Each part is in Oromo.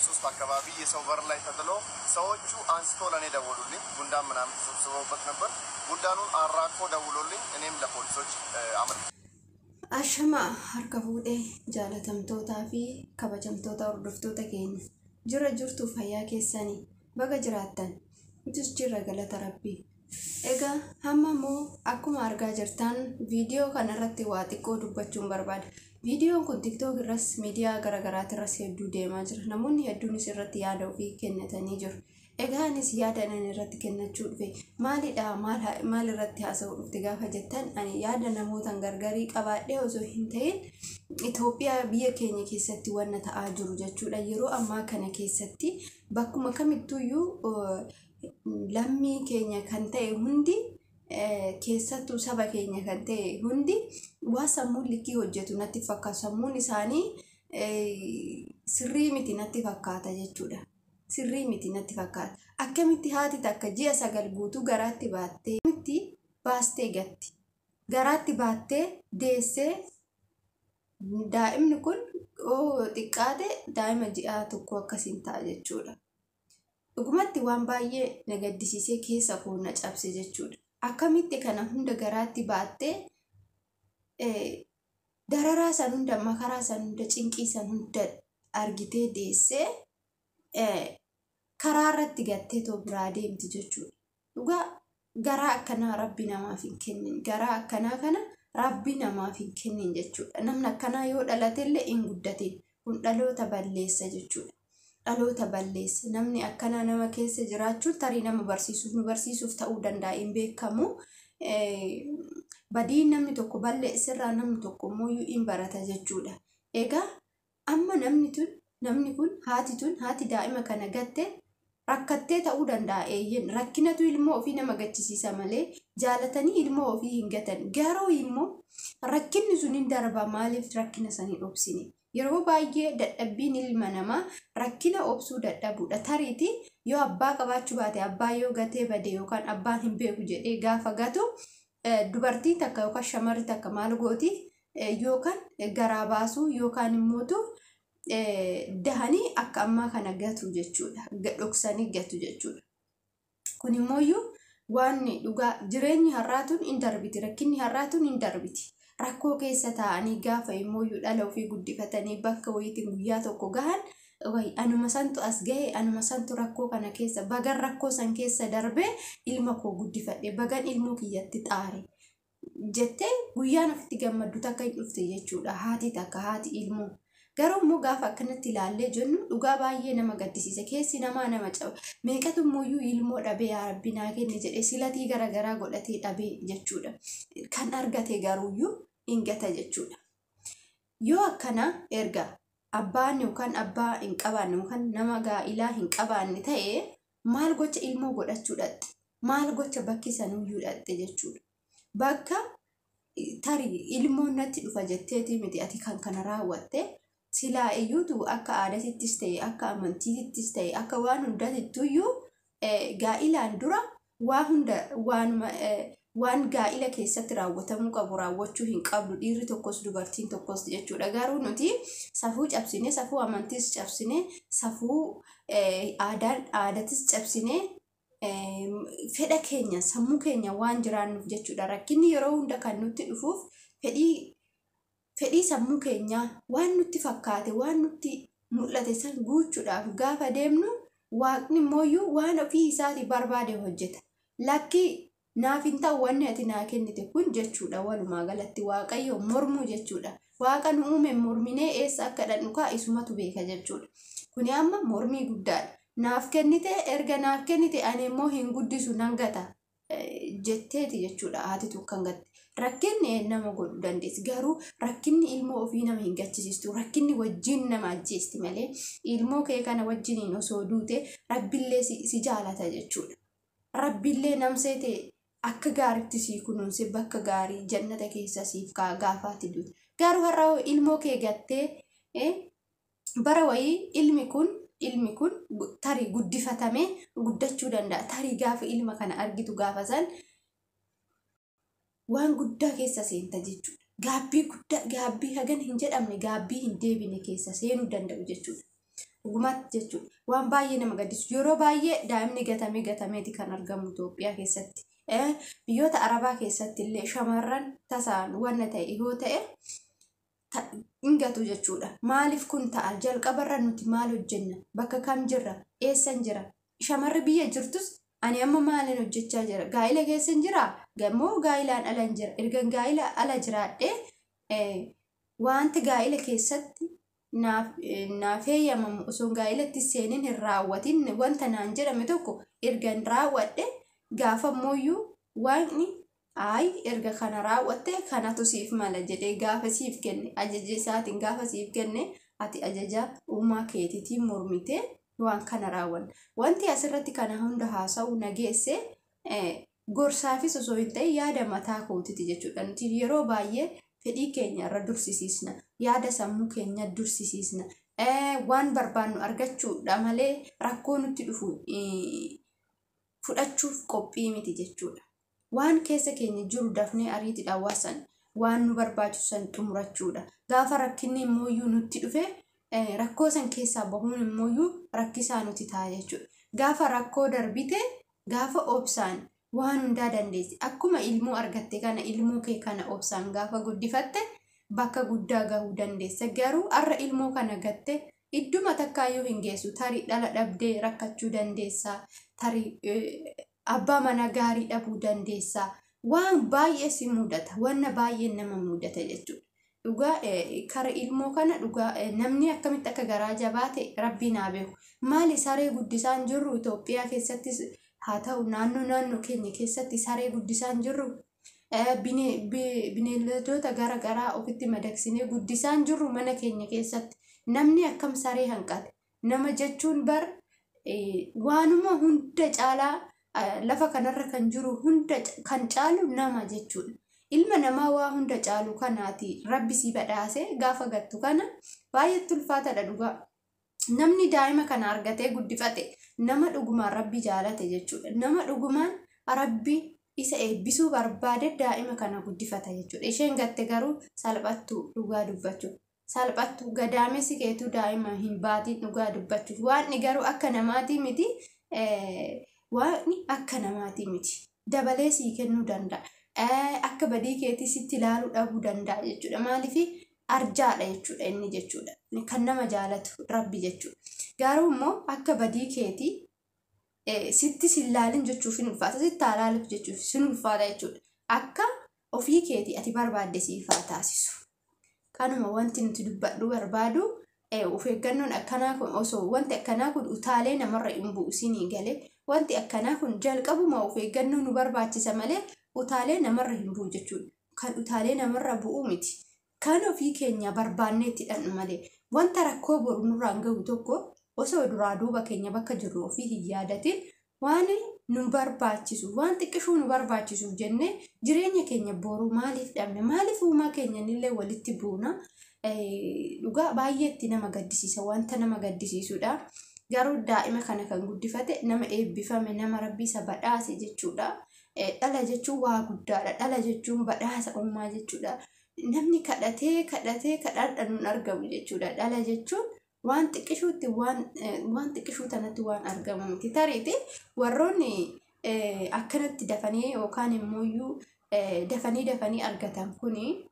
ሶስት አካባቢ የሰው በር ላይ ተጥሎ ሰዎቹ አንስቶ ለኔ ደወሉልኝ። ጉንዳን ምናምን ተሰብስበውበት ነበር። ጉንዳኑን አራቆ ደውሎልኝ እኔም ለፖሊሶች Ashama harka fuudhee jaalatamtootaa fi kabajamtoota hordoftoota keenya jira jirtu fayyaa keessanii baga jiraattan nutis jirra galata rabbii. Egaa hamma moo akkuma argaa jirtan viidiyoo kanarratti waa xiqqoo dubbachuun barbaada. Viidiyoon kun TikTok irras miidiyaa garagaraati irras hedduu deemaa jira. Namoonni hedduunis irratti yaada ofii kennatanii jiru. Egaa anis yaada nan irratti kennachuu dhufe maalidha maal irratti haasa'uu dhufte gaafa jettan ani yaada namootaan gargarii qabaadhee osoo hin ta'in Itoophiyaa biyya keenya keessatti wanna ta'aa jiru jechuudha. Yeroo ammaa kana keessatti bakkuma kamittuyyuu lammii keenya kan ta'e hundi keessattuu saba keenya kan ta'e hundi waa sammuun likkii hojjetu natti fakkaata. Sammuun isaanii sirrii miti natti fakkaata jechuudha. Sirrii miti natti fakkaata. Akkamitti haati takka ji'a 9 guutuu garaatti baattee miti baastee gatti. Garaatti baattee deessee daa'imni kun xiqqaate daa'ima ji'a 1 akkasiin ta'a jechuudha. Dhugumatti waan baay'ee na gaddisiisee keessa koo na cabse jechuudha. Akkamitti kana hunda garaatti baattee dararaa san hunda makaraa san hunda cinqii san hunda argitee deessee karaa irratti gattee too biraa deemti jechuudha. Dhugaa garaa akkanaa rabbi namaaf hin kennin. Garaa akkanaa kana rabbi namaaf hin kennin jechuudha. Namni akkanaa yoo dhalatellee hin guddatin. Kun dhaloota balleessa jechuudha. Dhaloota balleessa. Namni akkanaa nama keessa jiraachuun tarii nama barsiisuuf ta'uu danda'a hin beekamu. Badii namni tokko balleessirraa namni tokko immoo hin barata jechuudha. Egaa amma namni kun haati daa'ima kana gatte rakkattee ta'uu danda'a. Rakkinatu ilmoo ofii nama gaddisiisa malee jaalatanii ilmoo ofii hin gatan. Garuu immoo rakkinni sun hin darba. Maaliif rakkina sanii obsine? Yeroo baay'ee dadhabbiin ilma namaa rakkina obsuu dadhabuudha. Tariiti yoo abbaa qabaachuu baate abbaa yoo gatee bade yookaan abbaan hin beeku jedhee gaafa gatu dubartii takka yookaan shamarri takka maal gooti yookaan garaa baasuu yookaan immootu dahanii akka ammaa kana gatu jechuudha. Dhoksanii gatu jechuudha. Kun immoo waan dhugaa jireenyi har'aatuun hin darbiti. Rakkinni har'aatuun hin darbiti. Rakkoo keessa taa'anii gaafa immoo dhala ofii guddifatanii bakka wayiitiin guyyaa tokko gahan anuma santu as gahe anuma santu rakkoo kana keessa bagan rakkoo san keessa darbee ilma koo guddifadhe bagan ilmoo kiyyatti xaare jettee guyyaan ofitti gammaddu takka hin dhufte jechuudha. Haati takka haati ilmoo. Garuu immoo gaafa akkanatti ilaallee jennu dhugaa baay'ee nama gaddisiisa. Keessi nama caba. Meeqatu immoo ilmoo dhabee yaa rabbi naa kenni jedhee silatii garagaraa godhatee dhabee jechuudha. Kan argate garuuyyuu hin gata jechuudha. Yoo akkana erga abbaan yookaan abbaa hin qabaanne yookaan nama gaa'ilaa hin qabaanne ta'ee maal gocha ilmoo godhachuu dhatte? Maal gocha bakki sanuyyuu dhatte jechuudha. Bakka tarii ilmoon natti dhufa jetteeti miti ati kan kana raawwatte. Silaa iyyuutu akka aadatittis ta'e akka amantiittis ta'e akka waan hundatittuyyuu gaa'ilaan dura waan gaa'ila keessatti raawwatamuu qabu raawwachuu hin qabdu dhiirri tokkos dubartiin tokkos jechuudha. Garuu nuti safuu cabsine safuu amantiis cabsine safuu aadatis cabsine fedha keenya sammuu keenya waan jiraannuuf jechuudha. Rakkinni yeroo hunda kan nutti dhufuuf fedhii sammuu keenyaa waan nutti fakkaate waan nutti mul'ate san guuchuudhaaf gaafa deemnu waaqni immoo waan ofii isaatii barbaade hojjeta. Lakkii naaf hin ta'u wanni ati naa kennite kun jechuudha. Walumaa galatti waaqayyo mormuu jechuudha. Waaqa nu uume morminee eessa akka dhannukaa isumatu beeka jechuudha. Kuni amma mormii guddaadha. Naaf kennite erga naaf kennite ani immoo hin guddisu nan gata jetteeti jechuudha. Haatitu kan gatte. Rakkinni nama godhuu dandeessi. Garuu rakkinni ilmoo ofii nama hin gaddisiistu. Rakkinni wajjin nama ajjeesti malee ilmoo kee kana wajjiniin osoo duute rabbillee si jaalata jechuudha. Rabbillee namseete akka gaariitti si kunuunse bakka gaarii jannata keessa siif gaafaatti duute. Garuu har'a ilmoo kee gattee bara wayii ilmi kun tarii guddifatamee guddachuu danda'a. Tarii gaafa ilma kana argitu gaafa san waan guddaa keessa seenta jechuudha. Gaabbii hagan hin jedhamne gaabbii hin deebine keessa seenuu danda'u jechuudha. dhugumatti jechuudha. Waan baay'ee nama gaddisiisu. Yeroo baay'ee daa'imni gatameeti kan argamu Itoophiyaa keessatti. Biyyoota Arabaa keessatti illee shamarran tasaan wanna ta'e yoo ta'e ingatu jechuudha. Maaliif kun ta'a? Jalqabarra nuti maal hojjenna? Bakka kam jirra? Eessan jira? Shamarri biyya jirtus ani amma maalin hojjechaa jira? Gaa'ila keessan jira? Gammoo gaa'ilaan ala jira. Ergan gaa'ila ala jiraadhee wanti gaa'ila keessatti naaf heeyyamamu osoo gaa'ilatti seenin hin raawwatin wanta naan jedhame tokko ergan raawwadhe gaafa mooyyuu waaqni erga kana raawwatte kanatu siif mala jedhee gaafa siif kenne ajaja isaatiin gaafa siif kenne ati ajaja uumaa keetiitiin mormitee waan kana raawwanna. Wanti asirratti kana hunda haasa'u nageesse gorsaafis osoo hin ta'in yaada mataa kootiti jechuudha. Nuti yeroo baay'ee fedhii keenya irra dursisiisna, yaada sammuu keenya dursisiisna. Waan barbaannu argachuudha malee rakkoo nutti dhufu fudhachuuf qophii miti jechuudha. Waan keessa keenya jiru dafnee ariitiidhaan waasan waan nu barbaachisan xumurachuudha. Gaafa rakkinni immooyyuu nutti dhufe rakkoo san keessaa bahuun immooyyuu rakkisaa nuti ta'a jechuudha. Gaafa rakkoo darbite gaafa obsaan waan hundaa dandeessi. Akkuma ilmoo argatte kana ilmoo kee kana obsaan gaafa guddifatte bakka guddaa gahuu dandeessa. Garuu har'a ilmoo kana gatte idduma takkaayyuu hin geessu. Tarii dhala dhabdee rakkachuu dandeessa. Tarii abbaa mana gaarii dhabuu dandeessa. Waan baay'ee si mudata. Wanna baay'ee nama mudata jechuudha. Dhugaa kara ilmoo kana dhugaa namni akkamitti akka garaa jabaate rabbiin haa beeku. Maali saree guddisaan jirru Itoophiyaa keessattis haa ta'u naannoo keenya keessatti saree guddisaan jirru bineeldota gara garaa ofitti madaqsinee guddisaan jirru mana keenya keessatti namni akkam saree hanqate. Nama jechuun bar waanuma hunda caalaa lafa kanarra kan jiru hunda kan caalu nama jechuudha. Ilma namaa waa hunda caalu kanaati rabbi si badhaase gaafa gattu kana baay'eetti ulfaataadha dhugaa. Namni daa'ima kana argatee guddifate nama dhugumaan rabbi jaalate jechuudha. Nama dhugumaan rabbi isa eebbisuu barbaade daa'ima kana guddifata jechuudha. Isheen gatte garuu salphattu dhugaa dubbachuuf. Salphattu gadaamessi keetu daa'ima hin baatiin dhugaa dubbachuuf. Waanni garuu akka namaatii miti. Waanni akka namaatii miti. Dabalee sii kennuu danda'a. Akka badii keetii sitti ilaaluu dhabuu danda'a jechuudha. Maaliif arjaadha jechuudha inni jechuudha. Kan nama jaalatu rabbi jechuudha. Garuu immoo akka badii keetii sitti si ilaalin jechuuf hin ulfaata. Sitti ilaaluuf jechuuf sin ulfaata jechuudha. Akka ofii keetii ati barbaadde siifaa taasisu. Kanuma wanti nuti dubbadhu barbaadu of eeggannoon akkanaa kun osoo wanti akkanaa kun utaalee namarra hin bu'usinii galee wanti akkanaa kun jalqabuma of eeggannoo nu barbaachisa malee utaalee namarra hin bu'u jechuudha. Kan utaalee namarra bu'u miti. Kan ofii keenya barbaanneetti dhannu malee wanta rakkoo boru nurraan gahu tokko osoo duraa duuba keenya bakka jirru ofii hin yaadatin waan nu barbaachisu waan xiqqishuu nu barbaachisuuf jennee jireenya keenya boru maaliif dhabne maaliif uumaa keenyanillee walitti buuna dhugaa baay'eetti nama gaddisiisa wanta nama gaddisiisudha. Garuu daa'ima kana kan guddifate nama eebbifame nama rabbii isa badhaase jechuudha. Dhala jechuun waa guddaadha. Dhala jechuun badhaasa uumaa jechuudha. Namni kadhaadhaan nun argamu jechuudha. Dhala jechuun waan xiqqishuutti waan xiqqishuu tanatti waan argamu miti. Tariiti warroonni akkanatti dafanii yookaan immoo dafanii argatan kuni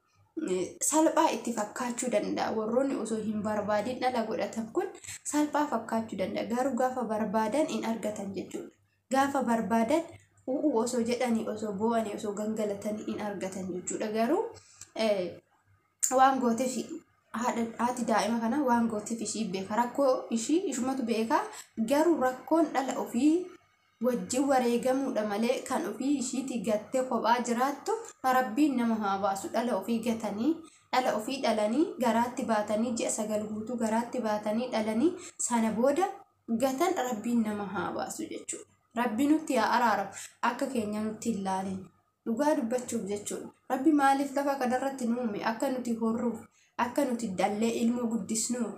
salphaa itti fakkaachuu danda'a. Warroonni osoo hin barbaadin dhala godhatan kun salphaa fakkaachuu danda'a. Garuu gaafa barbaadan hin argatan jechuudha. Gaafa barbaadan osoo jedhanii osoo boo'anii osoo gangalatanii hin argatan jechuudha. Garuu waan gooteef haati daa'ima kana waan gooteef ishii beeka. Rakkoo ishumatu beeka. Garuu rakkoon dhala ofii wajjin wareegamuudha malee kan ofii ishiitti gattee kophaa jiraattu rabbiin nama haa baasu. Dhala ofii gatanii dhala ofii dhalanii garaatti baatanii ji'a 9 guutuu garaatti baatanii dhalanii sana booda gatan rabbiin nama haa baasu jechuudha. Rabbi nutti haa araaramu akka keenya nutti ilaalin dhugaa dubbachuuf jechuudha. Rabbi maaliif lafa kanarratti nuume akka nuti horruuf akka nuti dallee ilmoo guddisnuuf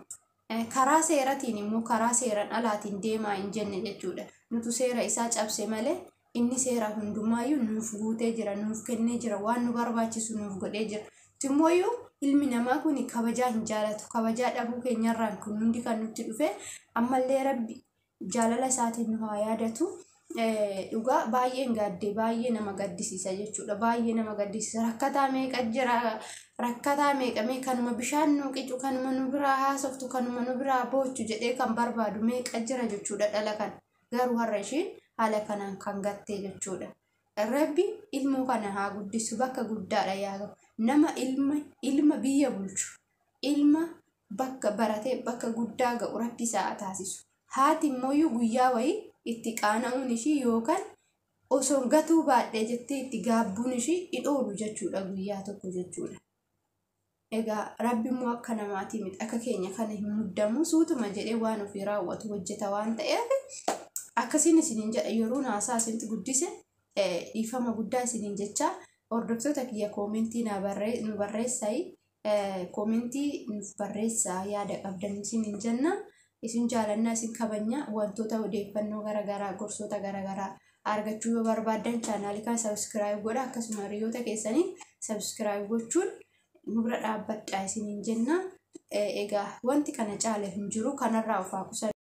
karaa seeratiin immoo karaa seeran alaatiin deemaa hin jenne jechuudha. Nutu seera isaa cabse malee inni seera hundumaayyuu nuuf guutee jira nuuf kennee jira waan nu barbaachisu nuuf godhee jira. Timooyyuu ilmi namaa kun kabajaa hin jaalatu. Kabajaa dhabuu keenyarraan kun hundi kan nutti dhufe ammallee rabbi jaalala isaatiin nu haa yaadatu. Dhugaa baay'een gaaddee baay'ee nama gaddisiisa jechuudha. Baay'ee nama gaddisiisa. Rakkataa meeqa jira? Rakkataa meeqamee kanuma bishaan nu qicu kanuma nu biraa haasoftu kanuma nu biraa boochu jedhee kan barbaadu meeqa jira jechuudha dhala kana. Garuu har'a ishiin haala kanaan kan gattee jechuudha. Rabbi ilmoo kana haa guddisu bakka guddaadha yaa'u. Nama ilma biyya bulchu ilma bakka baratee bakka guddaa ga'u rabbi isaa taasisu. Haati immoo guyyaa wayii itti qaana'uun ishii yookaan osoo gatuu baadhee jettee itti gaabbuun ishii idhoolu jechuudha guyyaa tokko jechuudha. Egaa rabbi immoo akka namaatii miti akka keenya kana hin muddamu suutuma jedhee waan ofii raawwatu hojjeta waan ta'eef akkasiin isiniin jedha yeroo naasaa isinitti guddise dhiifama guddaa isiniin jecha hordoftoota kiyya koomentii nu barreessai koomentii nuuf barreessaa yaada qabdan isiniin jenna. Isin jaalannaa isin kabanya wantoota odeeffannoo garagaraa gorsoota garagaraa argachuu yoo barbaadan chaanaalii kan subscribe godha akkasuma hiriyoota keessanii subscribe gochuun nu bira dhaabbadhaa isiniin jenna. Egaa wanti kana caale hin jiru kanarraa of haa qusannu.